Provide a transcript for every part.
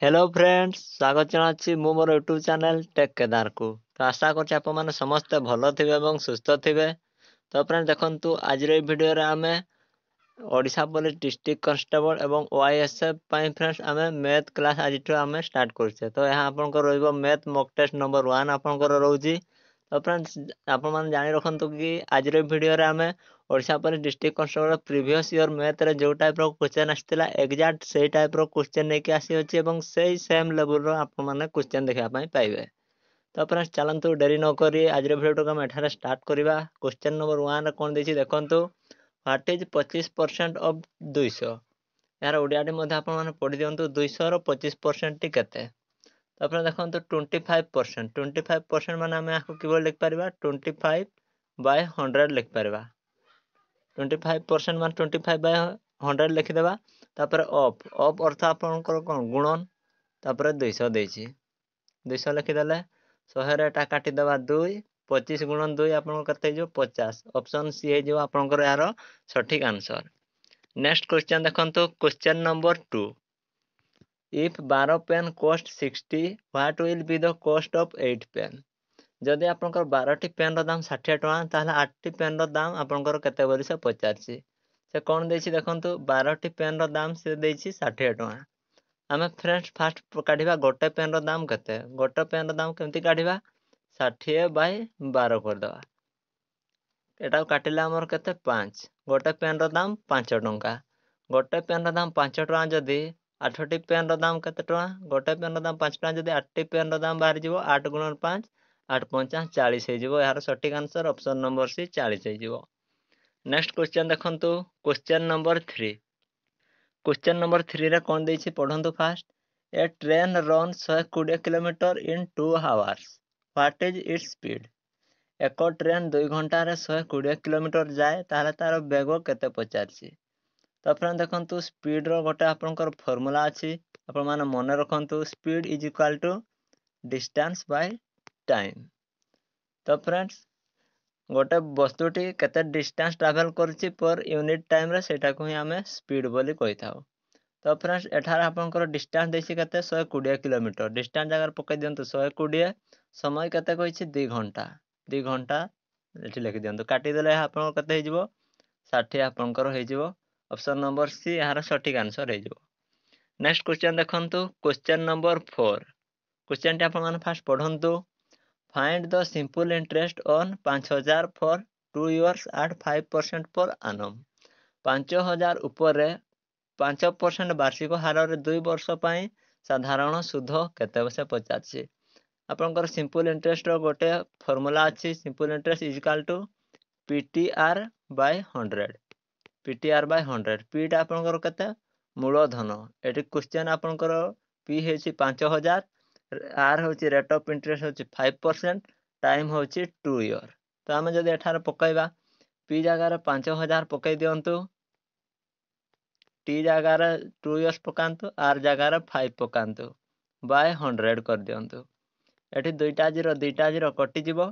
Hello friends स्वागत जनाची मु मोर YouTube channel take Kedar को। तो आशा करछि आप माने समस्त भलो थिबे एवं सुस्थ थिबे। तो फ्रेंड्स देखंतु आज रे वीडियो रे आमे ओडिशा पुलिस डिस्ट्रिक्ट कांस्टेबल एवं ओआईएसएफ पाई फ्रेंड्स आमे मैथ क्लास आज आमे स्टार्ट करछे। तो यहाँ आपन को रहइबो मैथ मॉक टेस्ट नंबर 1 आपन को रहउजी। तो फ्रेंड्स आपण माने जानि रखंतु कि आज रे वीडियो रे आमे Odisha police district constable previous year math रे जो टाइप रो क्वेश्चन आस्थिला एग्जैक्ट सेही टाइप रो क्वेश्चन नै कि आसी अछि एवं सेही सेम लेवल रो आपण माने क्वेश्चन देखा पई पाइबे। तो फ्रेंड्स चलंतु देरी न करी आज रे वीडियो को हम एठारे स्टार्ट करिबा। क्वेश्चन नंबर 1 रे कोन देछि देखंतु व्हाट इज 25% ऑफ 200। यार ओडियाटी मध्ये आपण माने पढि दियंतु 200 रो 25% टी केते। तो आपण देखंतु 25% माने हम आको किबो लिख परिबा 25/100 लिख परिबा। 25% मान 25/100 लिखि देबा। तापर ऑफ अर्थ आपनकर कोन गुणन तापर 200 देछि 200 लिखि देले 100 रे टा काटि देबा 2 25 गुणन 2 आपन कते जो 50 ऑप्शन सी हे जो आपनकर यार सटीक आंसर। नेक्स्ट क्वेश्चन देखंतु question number 2 if 12 pen cost 60 what will be the cost of 8 pen. जदि आपनकर 12टी पेन रो दाम 60 टका ताहले 8टी पेन रो दाम आपनकर केते बोली से पचारछि। से कोन देछि देखंतु 12टी पेन रो दाम से देछि 60 टका। आमे फ्रेंड्स फास्ट काढिबा गोटे पेन रो दाम केते गोटे पेन रो दाम केमति काढिबा 60/12 कर देबा। एटा काटिले हमर केते 5 गोटे पेन रो दाम 5 टका। गोटे पेन रो दाम 5 टका जदि 8टी पेन रो दाम केते टका गोटे पेन रो दाम 5 टका जदि 8टी पेन रो दाम बाहर जिवो 8 × 5 8 5 40 हे जिवो। यार सटीक आंसर ऑप्शन नंबर सी 40 हे जिवो। नेक्स्ट क्वेश्चन देखंतु क्वेश्चन नंबर 3 क्वेश्चन नंबर 3 रे कोन देछि पढंतु fast a train run 120 kilometre in 2 hours what is its speed. एक ट्रेन 2 घंटा रे 120 किलोमीटर जाए ताले तार वेग केते पचारछि। तो फ्रेंड देखंतु स्पीड रो गोटे आपनकर फार्मूला अछि आपन माने मने रखंतु speed is equal to distance by time. तो फ्रेंड्स गोटे वस्तुटी केते डिस्टेंस ट्रैवल करछि पर यूनिट टाइम रे सेटा को ही हमें स्पीड बोली कहि थाउ। तो फ्रेंड्स एठार आपनकर डिस्टेंस देछि केते 120 किलोमीटर डिस्टेंस जगह पकै दियंतु 120 समय केते कहिछि 2 घंटा 2 घंटा एठी लिखि दियंतु काटि देले आपन केते हे जिवो 60 आपनकर हे जिवो। ऑप्शन नंबर सी यार सटीक आंसर हे जिवो। नेक्स्ट क्वेश्चन देखंतु क्वेश्चन नंबर 4 क्वेश्चन टी आपन माने फास्ट पढंतु find the simple interest on 5000 for 2 years at 5% per annum। 5000 ऊपर 5% वार्षिक हार रे 2 वर्ष पई साधारण सुध केते से पचाछि। आपनकर सिंपल इंटरेस्ट रो गोटे फार्मूला अछि simple interest is equal to PTR/100 PTR/100 P टा आपनकर केते मूलधन एटी क्वेश्चन आपनकर पी हेछि 5000 आर होछि रेट ऑफ इंटरेस्ट होछि 5% टाइम होछि 2 ईयर। तो आमे जदि एठार पकाइबा पी जगह रे 5000 पकाई दियंतु टी जगह रे 2 इयर्स पकांतु आर जगह रे 5 पकांतु बाय 100 कर दियंतु। एठी दुईटा जीरो कटि जिवो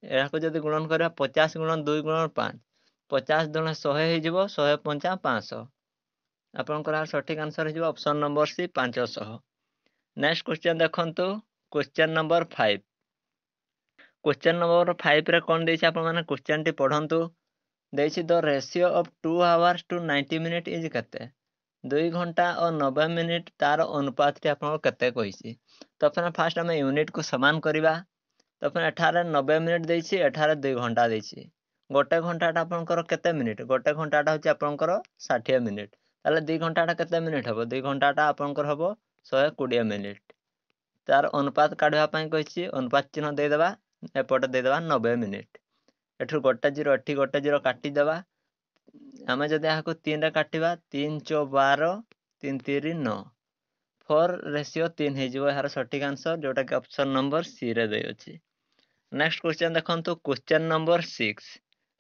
एहाको जदि गुणन करबा 50 × 2 × 5 50 दुणे 100 हे जिवो 100 5 500 आपनकर सटीक आंसर हे जिवो option number C 500। Next question देखंतु क्वेश्चन नंबर 5 क्वेश्चन नंबर 5 रे कोन देछि आपन माने क्वेश्चन टी पढंतु देछि the ratio of 2 hours to 90 minute is केते 2 घंटा और 90 मिनिट तार अनुपात टी आपन केते कहिछि। तो अपन फास्ट हम यूनिट को समान करिबा। तो अपन 18 90 मिनिट देछि 18 2 घंटा देछि गोटे घंटा टा आपनकर केते मिनिट गोटे घंटा टा होछि आपनकर 60 मिनिट ताले 2 घंटा टा केते मिनिट हबो 2 घंटा टा आपनकर हबो 120 मिनिट। तार अनुपात काढवा पई कहिछि अनुपात चिन्ह दे देबा एपट दे देबा 90 मिनिट एठु गोटे जीरो एठी गोटे जीरो काटि देबा। हमें जदि आको 3 रे काटिबा 3 × 12 3 3 9 4 रेशियो 3 हे जिवो यार सटीक आंसर जोटा कि ऑप्शन नंबर सी रे दे अछि। नेक्स्ट क्वेश्चन देखंतु क्वेश्चन नंबर 6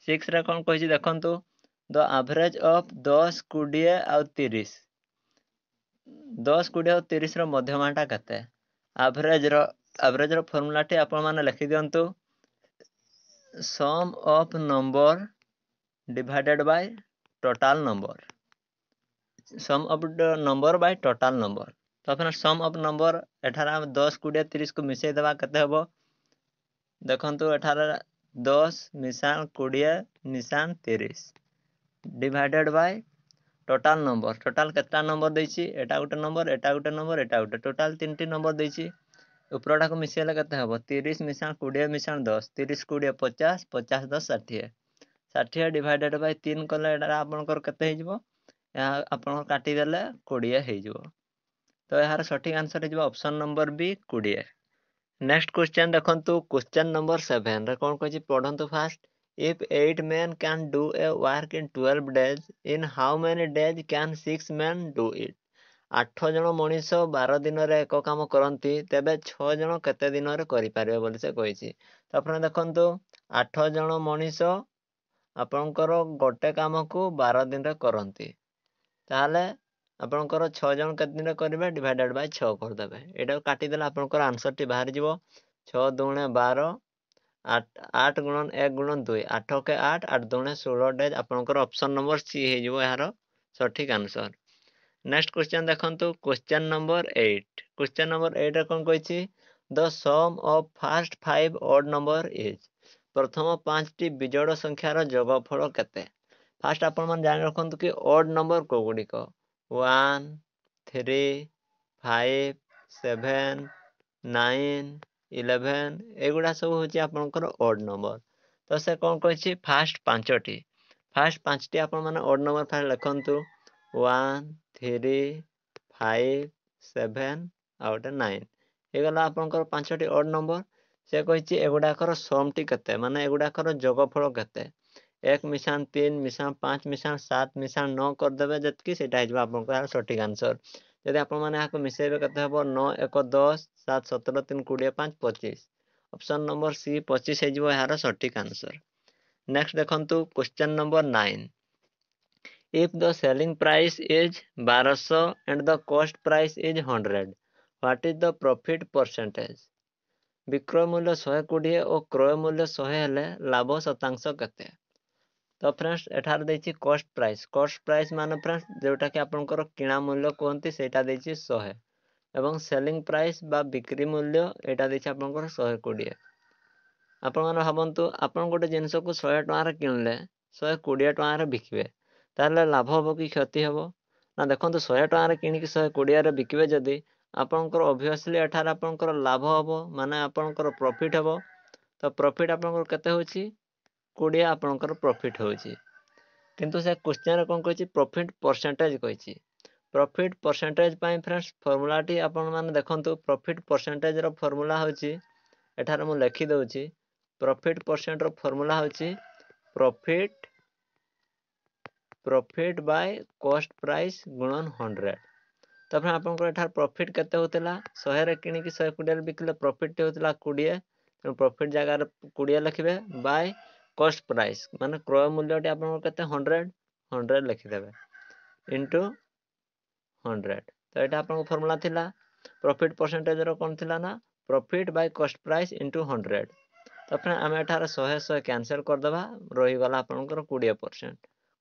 6 रे कोन कहिछि देखंतु द एवरेज ऑफ 10 20 आ 30 10 20 और 30 रो मध्यमाटा केते एवरेज रो फार्मूला टी आपण माने लिखि दियंतु sum of number divided by total number sum of the number by total number. तो फ्रेंड्स सम ऑफ नंबर एठार 10 20 30 को मिसई देबा केते हबो देखंतु एठार 10 मिसान 20 मिसान 30 divided by total number total केतना नंबर देछि एटा गुटे नंबर एटा गुटे नंबर एटा गुटे टोटल तीनटी नंबर देछि उपरटा को मिसेले केते हबो 30 मिसान 20 मिसान 10 30 20 50 50 10 60 60 डिवाइडेड बाय 3 कले एटा आपनकर केते हे जिवो ଆପଣ କାଟିଦେଲେ 20 ହେଇଯିବ तो यार सठिक आंसर है option number B 20 next question देखंतु क्वेश्चन नंबर 7 रे कोन कहछि पढंतु fast if 8 men can do a work in 12 days in how many days can 6 men do it 8 जण मनीष 12 दिन रे एक काम करंती तेबे 6 जण केते दिन रे करि पारबे बोली से कहिछि तो आपण देखंतु 8 जण मनीष आपनकर गोटे काम को 12 दिन रे करंती ताले आपनकर 6 जण केते दिन करिवे डिवाइडेड बाय 6 कर देबे एटा काटि देला आपनकर आंसर टी बाहर जीवो 6 दुणे 12 8 8 गुणन 1 गुणन 2 8 के 8 8 दुणे 16 डेज आपनकर ऑप्शन नंबर सी हे जीवो यार सठिक आंसर नेक्स्ट क्वेश्चन देखंतु क्वेश्चन नंबर 8 क्वेश्चन नंबर 8 रे कोन कहिछि the sum of first 5 odd number is प्रथम 5 टी बिजोड़ संख्यार जोगफल केते फास्ट आपण मन जानि रखंतु कि ऑड नंबर को गुडी को 1 3 5 7 9 11 एगुडा सब होची आपनकर ऑड नंबर तो से कोन कहछि फास्ट 5 टी आपण माने ऑड नंबर फास्ट लिखंतु 1 3 5 7 आउट 9 एगला आपनकर 5 टी ऑड नंबर से कहछि एगुडा कर सम टी केते माने एगुडा कर जोगफल केते 1 मिसान 3 मिसान 5 मिसान 7 मिसान 9 कर देबे जतकी सेटा हिजबा आपनकर सठिक आंसर यदि आपण माने आको मिसेबे कते हबो 9 1 10 7 17 3 20 5 25 ऑप्शन नंबर सी 25 हिजबो यार सठिक आंसर नेक्स्ट देखंतु question number 9 if the selling price is 1200 and the cost price is 100 what is the profit percentage विक्रय मूल्य 120 और क्रय मूल्य 100 हेले लाभ शतांश केते तो फ्रेंड्स एठार देछि कॉस्ट प्राइस माने फ्रेंड्स जेटा कि आपनकर किणा मूल्य कोहंती सेटा देछि 100 एवं सेलिंग प्राइस बा बिक्री मूल्य एटा देछि आपनकर 120 आपण माने भाबंतु आपण गोटे जिंस को 100 टका रे किनले 120 टका रे बिकबे ताले लाभ हो कि क्षति हो ना देखंतु 100 टका रे किनि कि 120 रे बिकबे जदी आपनकर ऑब्वियसली एठार आपनकर लाभ हो माने आपनकर प्रॉफिट हो तो प्रॉफिट आपनकर केते होछि 20 आपनकर प्रॉफिट होछि किंतु से क्वेश्चन रे कोन कहछि प्रॉफिट परसेंटेज कहछि प्रॉफिट परसेंटेज पाई फ्रेंड्स फार्मूला टी आपण माने देखंतु प्रॉफिट परसेंटेज रो फार्मूला होछि एठार मु लिखि दउछि प्रॉफिट परसेंट रो फार्मूला होछि प्रॉफिट बाय कॉस्ट प्राइस गुणन 100 तो फ्रेंड आपनकर एठार प्रॉफिट केते होतला 100 रे किनि कि 120 रे बिकले प्रॉफिट टे होतला 20 तो प्रॉफिट जगह रे 20 लिखबे बाय कॉस्ट प्राइस माने क्रय मूल्य टी आपनकर केते 100 लिखि देबे इनटू 100 तो एटा आपन फार्मूला थिला प्रॉफिट परसेंटेज रो कोन थिला ना profit by cost price into 100 तो फ्रेंड आमे एठार 100 कैंसिल कर देबा रही गला आपनकर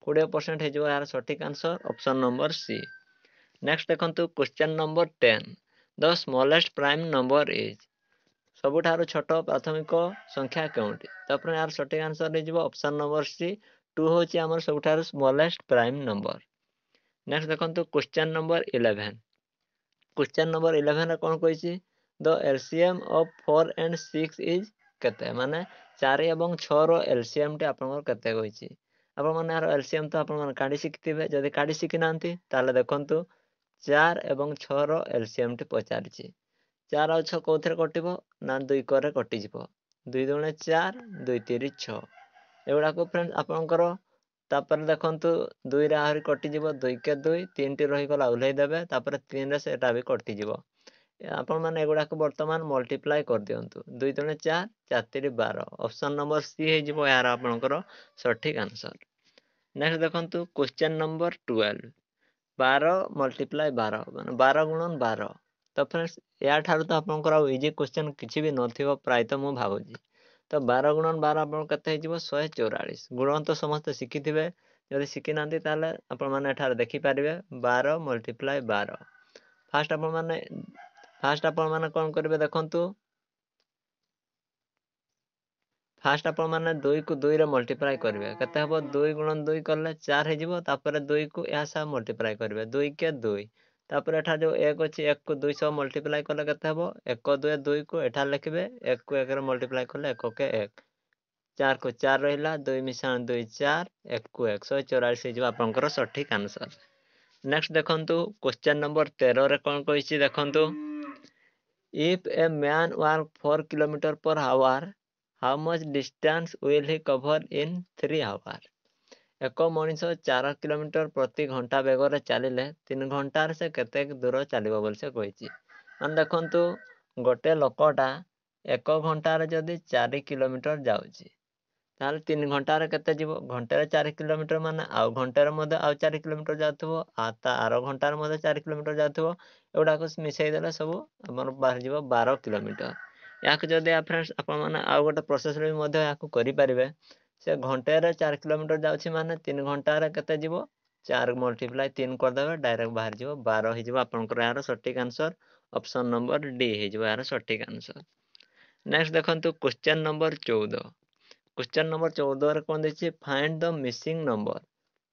20% हे जो यार सठिक answer option number C next देखंतु question number 10 the smallest prime number is सबुठारु छोट प्राथमिक संख्या केउंटी तो फ्रेंड यार सठिक आंसर हे जिवो ऑप्शन नंबर सी 2 होची हमर सबुठारु स्मॉलेस्ट प्राइम नंबर नेक्स्ट देखंतु क्वेश्चन नंबर 11 क्वेश्चन नंबर 11 रे कोन कहिछि the LCM of 4 and 6 is केते माने 4 एवं 6 रो एलसीएम टे आपनकर केते कहिछि आपण माने यार एलसीएम तो आपण माने काढी सिखथिबे जदी काढी सिखि नांती ताले देखंतु 4 एवं 6 रो एलसीएम टे पचारिछि 4 और 6 कोथरे कटिबो ना 2 करे कटि जिवो 2 दुणे 4 2 3 6 एगुडा को फ्रेंड आपनकर तापर देखंतु 2 रे आहुरी कटि जिवो 2 के 2 3 टी रही गला उल्हेइ देबे तापर 3 रे सेटा भी कटि जिवो आपण माने एगुडा को वर्तमान मल्टीप्लाई कर दियंतु 2 दुणे 4 4 3 12 ऑप्शन नंबर सी हे जिवो यार आपनकर सठिक आंसर नेक्स्ट देखंतु क्वेश्चन नंबर 12 12 मल्टीप्लाई 12 माने 12 गुणन 12 तो फ्रेंड्स या ठारु तो आपनकर इजी क्वेश्चन किछि भी नथिबो प्राय तो मु भाबुजी तो 12 गुणन 12 आपन कते हे जिवो 144 गुणन तो समस्त शिखिथिबे जदि शिखि नांती ताले आपन माने ठार देखि पारिबे 12 मल्टीप्लाई 12 फास्ट आपण माने कौन करेंगे देखंतु फास्ट आपण माने 2 को 2 रे मल्टीप्लाई करेंगे केते हबो 2 गुणन 2 करले 4 हे जिवो तापर 2 को या सा मल्टीप्लाई करेंगे 2 के 2 तापर एठा जो 1 अछि 1 को 2 सह मल्टीप्लाई करले केते हबो 1 2 2 को एठा लिखबे 1 को 1 रे मल्टीप्लाई करले 1 के 1 4 को 4 रहिला 2 मिशान 2 4 1 को 144 हे जिवो आपनकर सठिक आंसर। नेक्स्ट देखंतु क्वेश्चन नंबर 13 रे कोन कहिछि देखंतु if a man walk 4 kilometre per hour how much distance will he cover in 3 hour. एक मनीष 4 किलोमीटर प्रति घंटा बेगर चलिले 3 घंटार से केते दूर चलिबो बोल से कहिछि मान देखंतु गोटे लोकटा 1 घंटार जदि 4 किलोमीटर जाउछि ताहले 3 घंटार केते जीवो घंटार 4 किलोमीटर माने आउ घंटार मध्ये आउ 4 किलोमीटर जाथबो आरो घंटार मध्ये 4 किलोमीटर जाथबो एउडा को मिसै देले सब हमर बाहर जीवो 12 किलोमीटर। याक जदि फ्रेंड्स आपण माने आउ गोटे प्रोसेस रे मध्ये याक करि परिबे से घंटार 4 किलोमीटर जाउछि माने 3 घंटार केते जीवो 4 मल्टीप्लाई 3 कर देबे डायरेक्ट बाहर जीवो 12 हे जीवो आपनकर यार सटीक आंसर ऑप्शन नंबर डी हे जीवो यार सटीक आंसर। नेक्स्ट देखंतु क्वेश्चन नंबर 14 क्वेश्चन नंबर 14 रे कोन देछि फाइंड द मिसिंग नंबर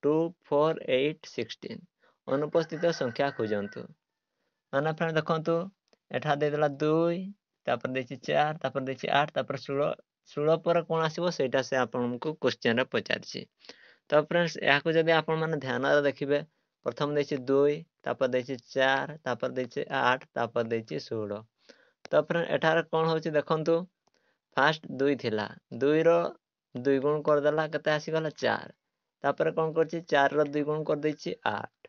2 4 8 16 अनुपस्थित संख्या खोजंतु माने फ्रेंड देखंतु एठा दे देला 2 तापर देछि 4 तापर देछि 8 तापर 16 16 पर कोन आसीबो सेटा से आपनकु क्वेश्चन रे पचारछि। तो फ्रेंड्स याकु जदि आपण माने ध्यान रे देखिबे प्रथम देछि 2 तापर देछि 4 तापर देछि 8 तापर देछि 16 तो फ्रेंड एठार कोन होछि देखंतु फास्ट 2 थिला 2 रो 2 गुण कर देला केते आसी गला 4 तापर कोन करछि 4 रो 2 गुण कर दैछि 8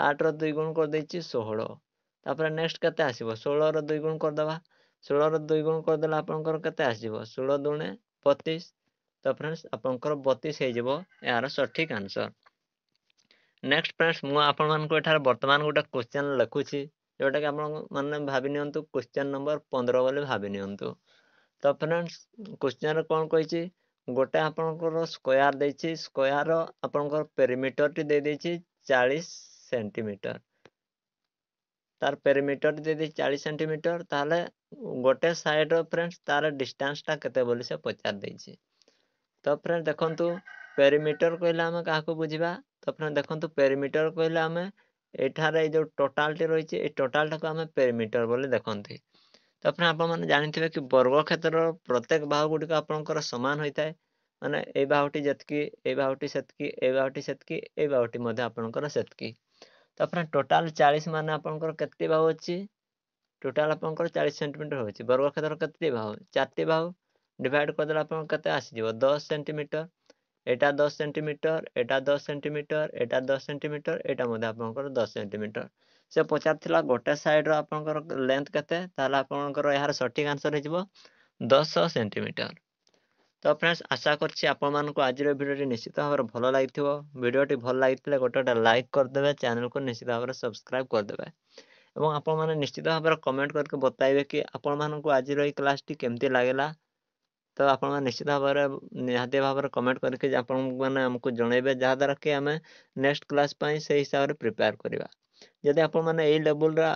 8 रो 2 गुण कर दैछि 16 तापर नेक्स्ट केते आसीबो 16 रो 2 गुण कर देबा 16 रो 2 गुण कर देला आपनकर केते आसीबो 16 दुने 32 तो फ्रेंड्स आपनकर 32 हे जिवो यार सठिक आंसर। नेक्स्ट फ्रेंड्स मु आपन मान को एठार वर्तमान गोटे क्वेश्चन लिखुछि जोटा कि आपन माने भाबि नियंतु क्वेश्चन नंबर 15 बोले भाबि नियंतु। तो फ्रेंड्स क्वेश्चन कोन कहिछि गोटे आपनकर स्क्वायर देछि स्क्वायर आपनकर पेरीमीटर टी दे देछि 40 सेंटीमीटर तार पेरीमीटर दे दे 40 सेंटीमीटर ताले गोटे साइड रो फ्रेंड्स तार डिस्टेंस ता केते बोली से पचार देछि। तो फ्रेंड्स देखंतु पेरीमीटर कहला हम काहा को बुझिबा तो फ्रेंड्स देखंतु पेरीमीटर कहला हम एठारे जो टोटल टी रहिछि ए टोटल टा को हम पेरीमीटर बोली देखंती। तो अपने आपण माने जानिथिबे कि वर्ग क्षेत्र प्रत्येक बाहु गुडी को आपनकर समान होइताय माने ए बाहुटी जतकी ए बाहुटी सेतकी ए बाहुटी सेतकी ए बाहुटी मध्ये आपनकर सेतकी तो अपने टोटल 40 माने आपनकर केते बाहु अछि टोटल आपनकर 40 सेंटीमीटर होछि वर्ग क्षेत्र केते बाहु 4टी बाहु डिवाइड कर देला आपन केते आसी जिवो 10 सेंटीमीटर एटा 10 सेंटीमीटर एटा 10 सेंटीमीटर एटा 10 सेंटीमीटर एटा मध्ये आपनकर 10 सेंटीमीटर से पचार थिला गोटे साइड रो आपनकर लेंथ केते ताला आपनकर यार सटीक आंसर हे जिवो 10 सेंटीमीटर। तो फ्रेंड्स आशा करछि आपण मानको आज रो वीडियो निश्चित भाबरे भलो लागिथिबो वीडियोटी भल लागितले गोटेटा लाइक कर देबे चैनल को निश्चित भाबरे सब्सक्राइब कर देबे एवं आपण माने निश्चित भाबरे कमेंट करके बताइबे कि आपण मानको आज रो ई क्लास टी केमती लागेला। तो आपण माने निश्चित भाबरे निहाते भाबरे कमेंट करके आपण माने हमकु जणैबे जहा द्वारा कि हमें नेक्स्ट क्लास पई से हिसाब रे प्रिपेयर करिवा जदि आपण माने एई लेवल रा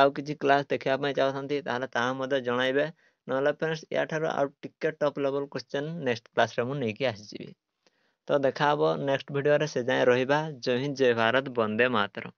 आउ किछि क्लास देखिया पई चाहथांती ताहले ता मध्ये जणाइबे नहले फ्रेंड्स या थारो आउ टिके top level question next class रे मु नेकी आसीबी। तो देखा हबो नेक्स्ट वीडियो रे से जाय रहिबा जय हिंद जय भारत वंदे मातरम।